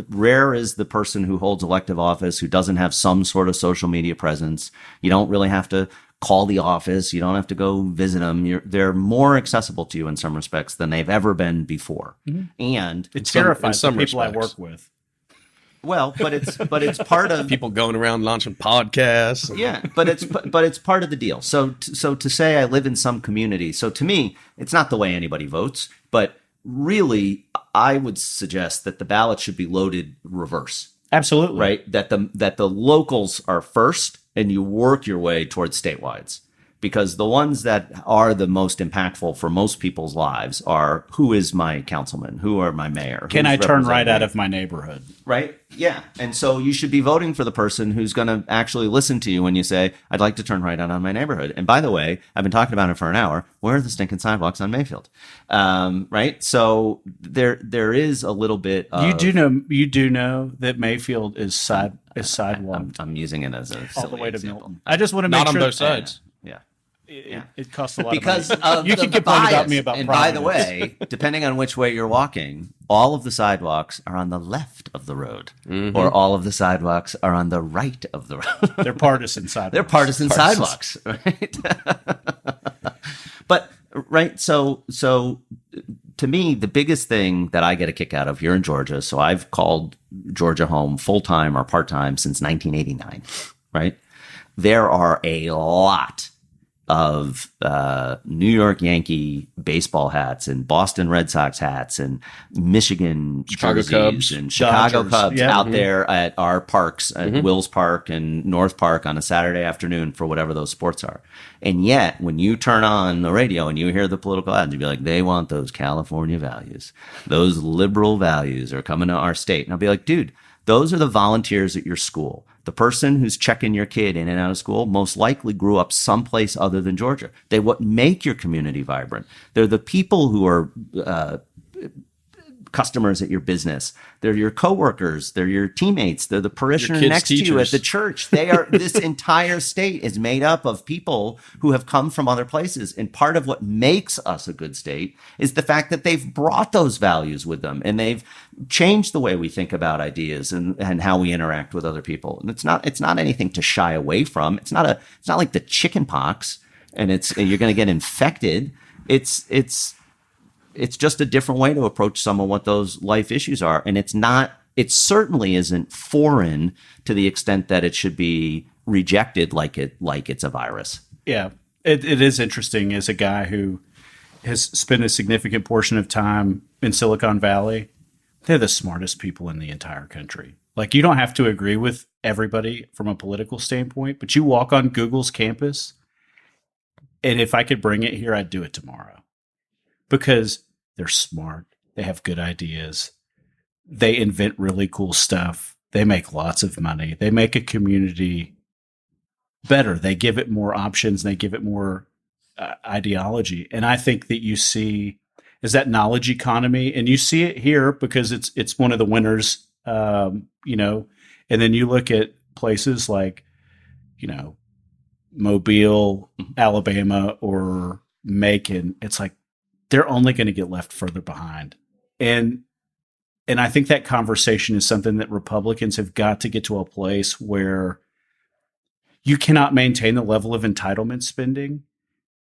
Rare is the person who holds elective office who doesn't have some sort of social media presence. You don't really have to call the office. You don't have to go visit them. They're more accessible to you in some respects than they've ever been before. Mm-hmm. And it terrifies the people I work with. Well, but it's part of people going around launching podcasts. Yeah, but it's part of the deal. So to say I live in some community. So to me, it's not the way anybody votes, but really, I would suggest that the ballot should be loaded reverse. Absolutely. Right? That the locals are first and you work your way towards statewides. Because the ones that are the most impactful for most people's lives are, who is my councilman? Who are my mayor? Can I turn right out of my neighborhood? Right? Yeah. And so you should be voting for the person who's going to actually listen to you when you say, I'd like to turn right out on my neighborhood. And by the way, I've been talking about it for an hour. Where are the stinking sidewalks on Mayfield? Right? So there is a little bit of... You do know that Mayfield is sidewalked. I'm using it as a all the way to example. Milton. I just want to make Not sure on both sides. Yeah. It costs a lot because of money. of You the can complain bias. about me about And by Providence. the way, depending on which way you're walking, all of the sidewalks are on the left of the road, or all of the sidewalks are on the right of the road. They're partisan sidewalks. They're partisan sidewalks, right? But right, so to me, the biggest thing that I get a kick out of here in Georgia, so I've called Georgia home full-time or part-time since 1989, right? There are a lot of New York Yankee baseball hats and Boston Red Sox hats and Michigan Chicago jerseys Cubs. and Chicago Dodgers. Cubs Yeah. out there at our parks, at Wills Park and North Park on a Saturday afternoon for whatever those sports are. And yet, when you turn on the radio and you hear the political ads, you'd be like, they want those California values. Those liberal values are coming to our state. And I'll be like, dude, those are the volunteers at your school. The person who's checking your kid in and out of school most likely grew up someplace other than Georgia. They what make your community vibrant. They're the people who are customers at your business. They're your coworkers. They're your teammates. They're the parishioner kids' next to you at teachers. the church. They are. This entire state is made up of people who have come from other places. And part of what makes us a good state is the fact that they've brought those values with them and they've changed the way we think about ideas and how we interact with other people. And it's not anything to shy away from. It's not like the chicken pox and you're going to get infected. It's just a different way to approach some of what those life issues are. And it certainly isn't foreign to the extent that it should be rejected like it's a virus. Yeah, it is interesting as a guy who has spent a significant portion of time in Silicon Valley. They're the smartest people in the entire country. Like, you don't have to agree with everybody from a political standpoint, but you walk on Google's campus, and if I could bring it here, I'd do it tomorrow. Because they're smart, they have good ideas, they invent really cool stuff, they make lots of money, they make a community better, they give it more options, they give it more ideology. And I think that you see is that knowledge economy, and you see it here because it's one of the winners, and then you look at places like, Mobile, Alabama, or Macon, it's like, they're only going to get left further behind. And I think that conversation is something that Republicans have got to get to a place where you cannot maintain the level of entitlement spending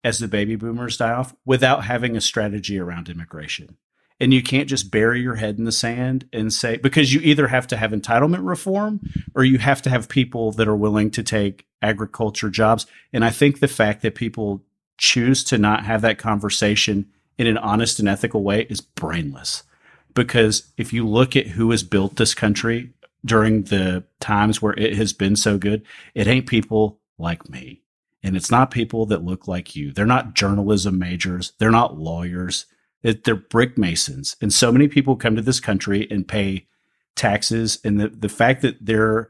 as the baby boomers die off without having a strategy around immigration. And you can't just bury your head in the sand and say, because you either have to have entitlement reform or you have to have people that are willing to take agriculture jobs. And I think the fact that people choose to not have that conversation in an honest and ethical way is brainless. Because if you look at who has built this country during the times where it has been so good, it ain't people like me. And it's not people that look like you. They're not journalism majors. They're not lawyers. They're brick masons. And so many people come to this country and pay taxes. And the fact that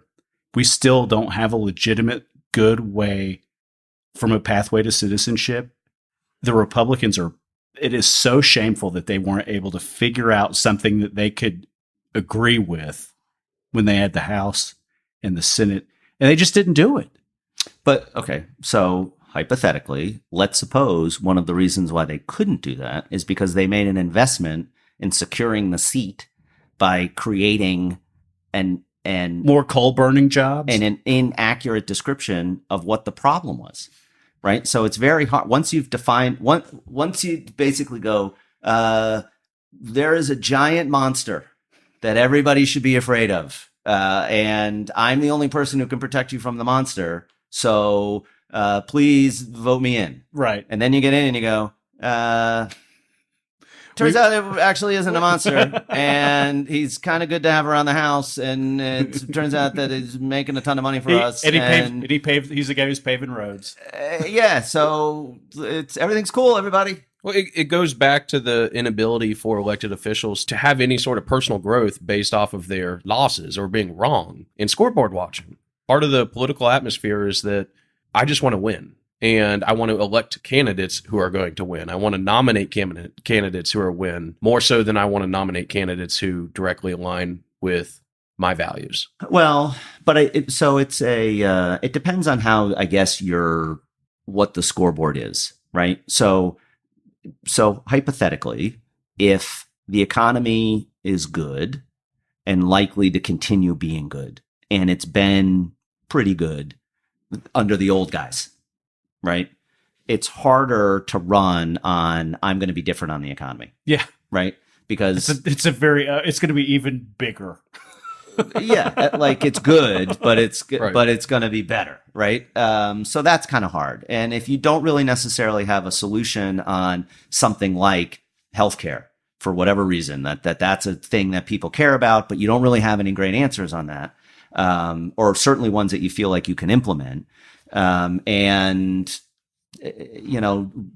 we still don't have a legitimate, good way from a pathway to citizenship, the Republicans it is so shameful that they weren't able to figure out something that they could agree with when they had the House and the Senate, and they just didn't do it. But okay, so hypothetically, let's suppose one of the reasons why they couldn't do that is because they made an investment in securing the seat by creating and more coal burning jobs and an inaccurate description of what the problem was. Right. So it's very hard once you basically go, there is a giant monster that everybody should be afraid of. And I'm the only person who can protect you from the monster. So please vote me in. Right. And then you get in and you go, turns out it actually isn't a monster, and he's kind of good to have around the house. And it turns out that he's making a ton of money for us. He's the guy who's paving roads. Yeah, so everything's cool, everybody. Well, it goes back to the inability for elected officials to have any sort of personal growth based off of their losses or being wrong in scoreboard watching. Part of the political atmosphere is that I just want to win. And I want to elect candidates who are going to win. I want to nominate candidates who are win more so than I want to nominate candidates who directly align with my values. Well, but it depends on how, I guess, you're what the scoreboard is, right? So hypothetically, if the economy is good and likely to continue being good, and it's been pretty good under the old guys, right? It's harder to run on, I'm going to be different on the economy. Yeah. Right. Because it's going to be even bigger. Yeah. Like it's good, but it's Right. but it's going to be better. Right. So that's kind of hard. And if you don't really necessarily have a solution on something like healthcare for whatever reason, that's a thing that people care about, but you don't really have any great answers on that. Or certainly ones that you feel like you can implement. And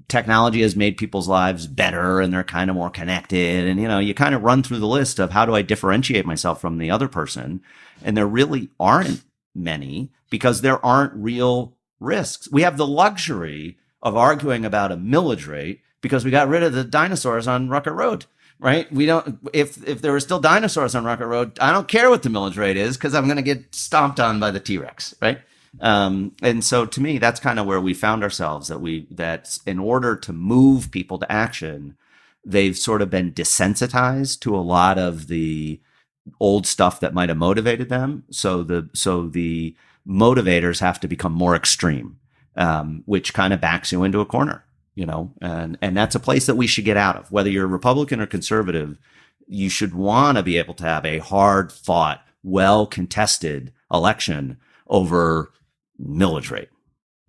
technology has made people's lives better and they're kind of more connected. And, you kind of run through the list of how do I differentiate myself from the other person? And there really aren't many because there aren't real risks. We have the luxury of arguing about a millage rate because we got rid of the dinosaurs on Rucker Road. Right? We don't, if there were still dinosaurs on Rucker Road, I don't care what the millage rate is because I'm going to get stomped on by the T-Rex. Right? And so to me, that's kind of where we found ourselves that in order to move people to action, they've sort of been desensitized to a lot of the old stuff that might have motivated them. So the motivators have to become more extreme, which kind of backs you into a corner. And that's a place that we should get out of. Whether you're Republican or conservative, you should want to be able to have a hard fought, well contested election over millage rate,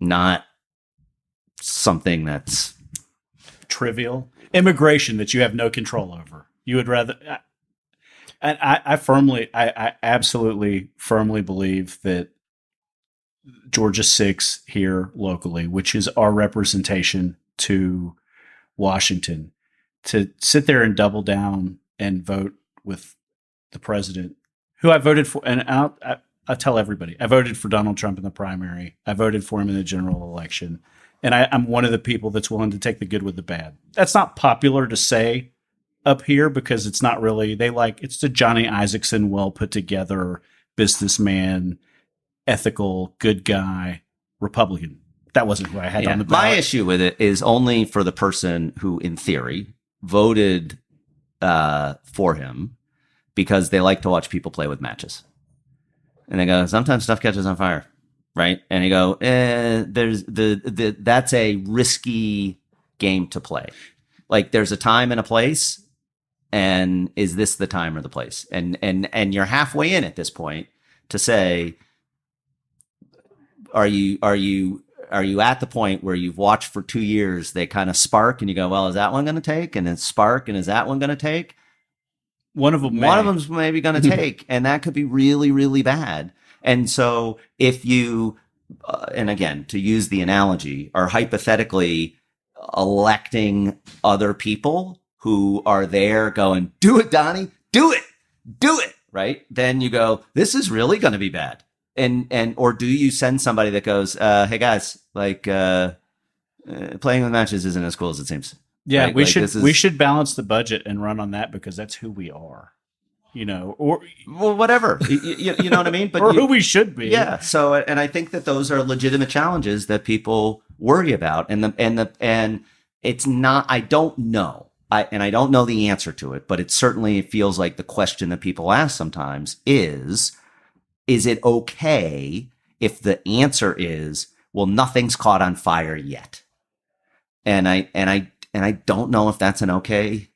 not something that's trivial. Immigration that you have no control over. You would rather, and I absolutely firmly believe that Georgia 6 here locally, which is our representation to Washington, to sit there and double down and vote with the president who I voted for. And I'll tell everybody, I voted for Donald Trump in the primary. I voted for him in the general election. And I'm one of the people that's willing to take the good with the bad. That's not popular to say up here because it's not really, it's the Johnny Isaacson, well put together businessman, ethical, good guy, Republican. That wasn't who I had on the ballot. My issue with it is only for the person who, in theory, voted for him because they like to watch people play with matches. And they go, sometimes stuff catches on fire, right? And you go, that's a risky game to play. Like there's a time and a place, and is this the time or the place? And you're halfway in at this point to say, are you at the point where you've watched for 2 years, they kind of spark and you go, well, is that one going to take? And then spark, and is that one going to take? One of them's maybe going to take, and that could be really, really bad. And so if you, and again, to use the analogy, are hypothetically electing other people who are there going, do it, Donnie, do it, right? Then you go, this is really going to be bad. Or do you send somebody that goes, hey guys, playing with matches isn't as cool as it seems. Yeah, right? we should balance the budget and run on that because that's who we are, or whatever, you know what I mean? But or who we should be. Yeah. So, and I think that those are legitimate challenges that people worry about, and it's not. I don't know. I don't know the answer to it, but it certainly feels like the question that people ask sometimes is it okay if the answer is, well, nothing's caught on fire yet? And I don't know if that's an okay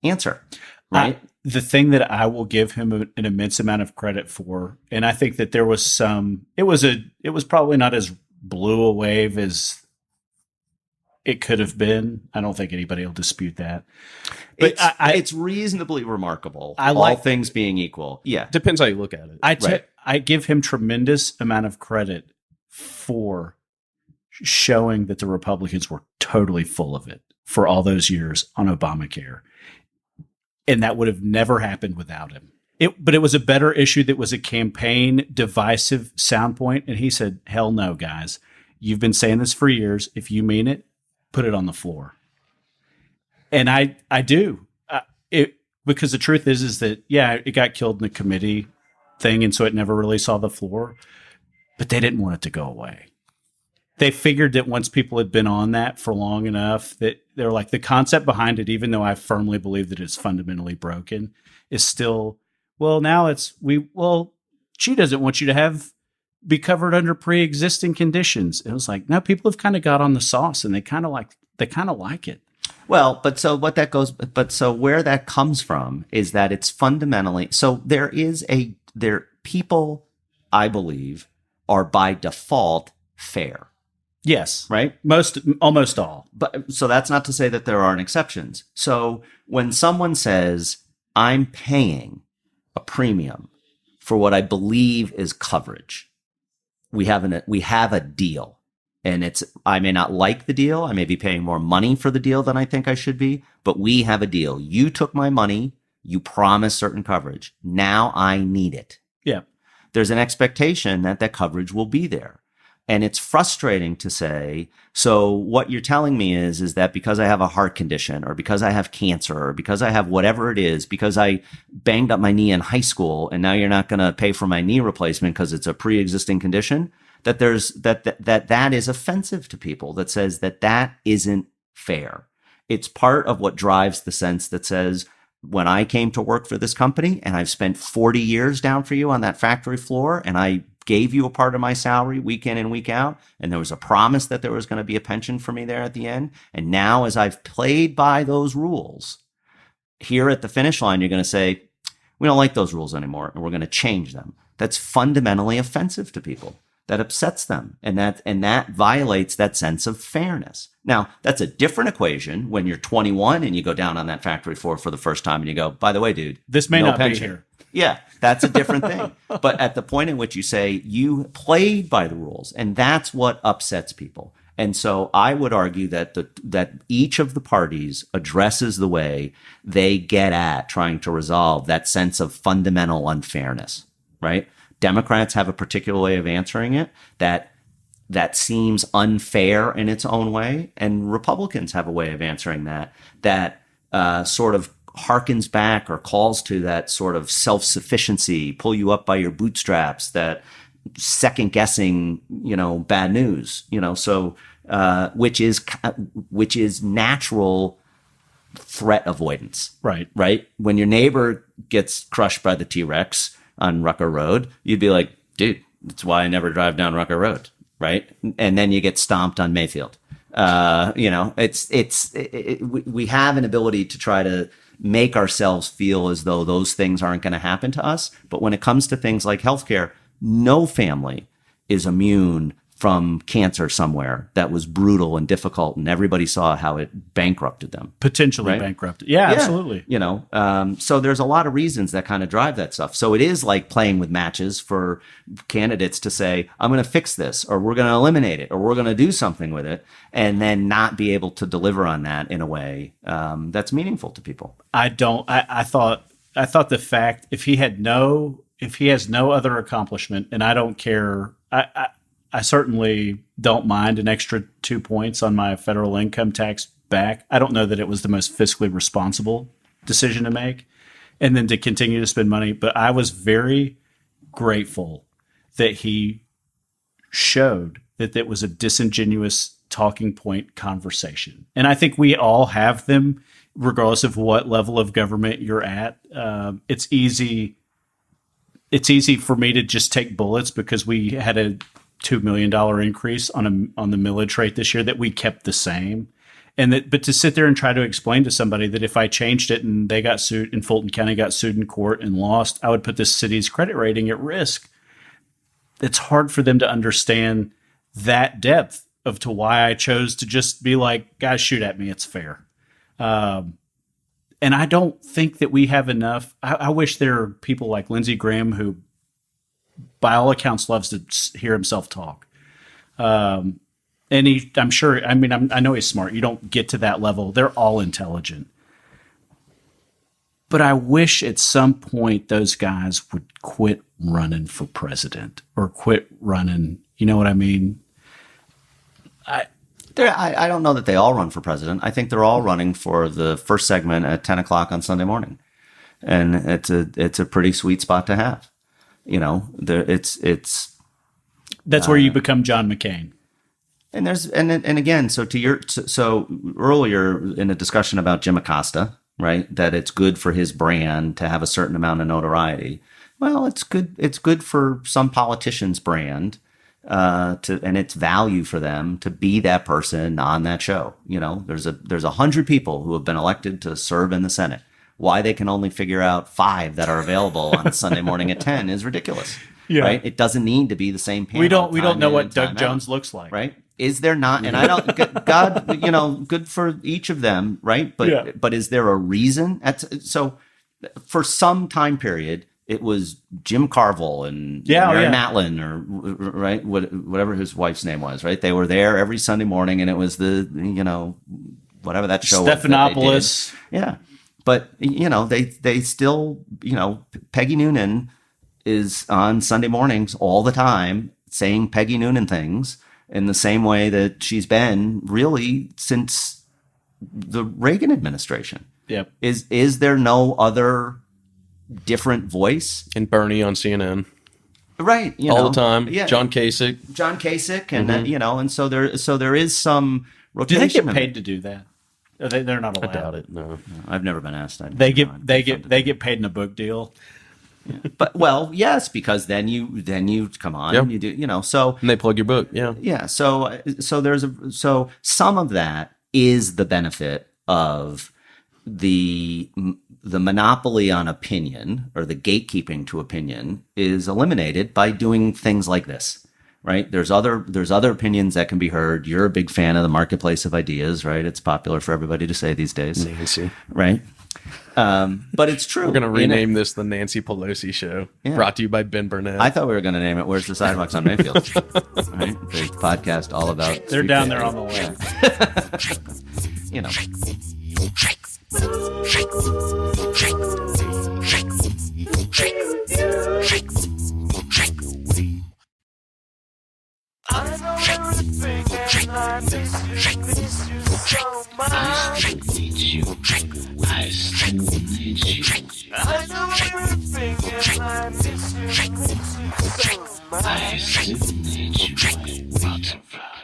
answer, right? The thing that I will give him an immense amount of credit for, and I think that there was it was probably not as blue a wave as it could have been. I don't think anybody will dispute that. But it's reasonably remarkable, all things being equal. Yeah. Depends how you look at it. I give him tremendous amount of credit for showing that the Republicans were totally full of it for all those years on Obamacare. And that would have never happened without him. But it was a better issue that was a campaign divisive sound point. And he said, hell no, guys. You've been saying this for years. If you mean it, put it on the floor. And I do. Because the truth is that, yeah, it got killed in the committee thing. And so it never really saw the floor. But they didn't want it to go away. they figured that once people had been on that for long enough, that they're like, the concept behind it, even though I firmly believe that it's fundamentally broken, is still, well, now she doesn't want you to be covered under pre-existing conditions. It was like, no, people have kind of got on the sauce, and they kind of like it. Well, so where that comes from is that it's fundamentally, so people, I believe, are by default fair. Yes. Right? Almost all. But so that's not to say that there aren't exceptions. So when someone says, I'm paying a premium for what I believe is coverage, we have a deal. And I may not like the deal. I may be paying more money for the deal than I think I should be, but we have a deal. You took my money. You promised certain coverage. Now I need it. Yeah. There's an expectation that coverage will be there. And it's frustrating to say, so what you're telling me is that because I have a heart condition, or because I have cancer, or because I have whatever it is, because I banged up my knee in high school, and now you're not going to pay for my knee replacement because it's a pre-existing condition, that is offensive to people, that says that isn't fair. It's part of what drives the sense that says, when I came to work for this company and I've spent 40 years down for you on that factory floor, and I gave you a part of my salary week in and week out, and there was a promise that there was going to be a pension for me there at the end. And now, as I've played by those rules, here at the finish line, you're going to say, we don't like those rules anymore, and we're going to change them. That's fundamentally offensive to people. That upsets them, and that violates that sense of fairness. Now, that's a different equation when you're 21 and you go down on that factory floor for the first time and you go, by the way, dude, this may not pension. Be here. Yeah, that's a different thing. But at the point in which you say you played by the rules, and that's what upsets people. And so I would argue that each of the parties addresses the way they get at trying to resolve that sense of fundamental unfairness, right? Democrats have a particular way of answering it that seems unfair in its own way, and Republicans have a way of answering that sort of harkens back or calls to that sort of self-sufficiency, pull you up by your bootstraps, that second guessing, bad news, so which is natural threat avoidance. Right. When your neighbor gets crushed by the T-Rex on Rucker Road, you'd be like, dude, that's why I never drive down Rucker Road, right? And then you get stomped on Mayfield. We have an ability to try to make ourselves feel as though those things aren't going to happen to us. But when it comes to things like healthcare, no family is immune from cancer somewhere that was brutal and difficult, and everybody saw how it bankrupted them. Potentially right? bankrupted. Yeah, absolutely. So there's a lot of reasons that kind of drive that stuff. So it is like playing with matches for candidates to say, I'm going to fix this, or we're going to eliminate it, or we're going to do something with it, and then not be able to deliver on that in a way that's meaningful to people. I thought the fact, if he has no other accomplishment, and I don't care, I certainly don't mind an extra 2 points on my federal income tax back. I don't know that it was the most fiscally responsible decision to make, and then to continue to spend money. But I was very grateful that he showed that it was a disingenuous talking point conversation. And I think we all have them, regardless of what level of government you're at. It's easy for me to just take bullets because we had a $2 million increase on the millage rate this year that we kept the same. But to sit there and try to explain to somebody that if I changed it and they got sued in Fulton County, got sued in court and lost, I would put this city's credit rating at risk. It's hard for them to understand that depth to why I chose to just be like, guys, shoot at me. It's fair. And I don't think that we have enough. I wish there are people like Lindsey Graham who, by all accounts, loves to hear himself talk. And I'm sure, I know he's smart. You don't get to that level. They're all intelligent. But I wish at some point those guys would quit running for president or quit running. You know what I mean? I don't know that they all run for president. I think they're all running for the first segment at 10 o'clock on Sunday morning. And it's a pretty sweet spot to have. That's where you become John McCain. And again, so so earlier in a discussion about Jim Acosta, right, that it's good for his brand to have a certain amount of notoriety. Well, it's good for some politician's brand, and it's value for them to be that person on that show. There's 100 people who have been elected to serve in the Senate. Why they can only figure out 5 that are available on Sunday morning at 10 is ridiculous. Yeah. Right? It doesn't need to be the same panel. We don't know what Doug Jones looks like. Right? Is there not? And I don't, God, good for each of them, right? But is there a reason? So for some time period, it was Jim Carville and Mary Matlin, or right, whatever his wife's name was, right? They were there every Sunday morning, and it was the whatever that show was. Stephanopoulos. Yeah, but they still Peggy Noonan is on Sunday mornings all the time saying Peggy Noonan things in the same way that she's been really since the Reagan administration. Yep. Is there no other different voice? And Bernie on CNN. Right. All the time. Yeah. John Kasich. And then, and so there is some rotation. Do they get paid to do that? They're not allowed. I doubt it. No. I've never been asked. They get paid in a book deal. Yeah. But yes, because then you come on and you do, so and they plug your book. Yeah. Yeah. So some of that is the benefit of the monopoly on opinion, or the gatekeeping to opinion, is eliminated by doing things like this, right? There's other opinions that can be heard. You're a big fan of the marketplace of ideas, right? It's popular for everybody to say these days. Nancy. Right? But it's true. We're going to rename this the Nancy Pelosi Show, brought to you by Ben Burnett. I thought we were going to name it Where's the Sidewalks on Mayfield? Right? The podcast all about... They're down there on the left. I know everything and I miss you so much. I still need you. I still need you. I know everything and I miss you so much. I still need you, my butterfly.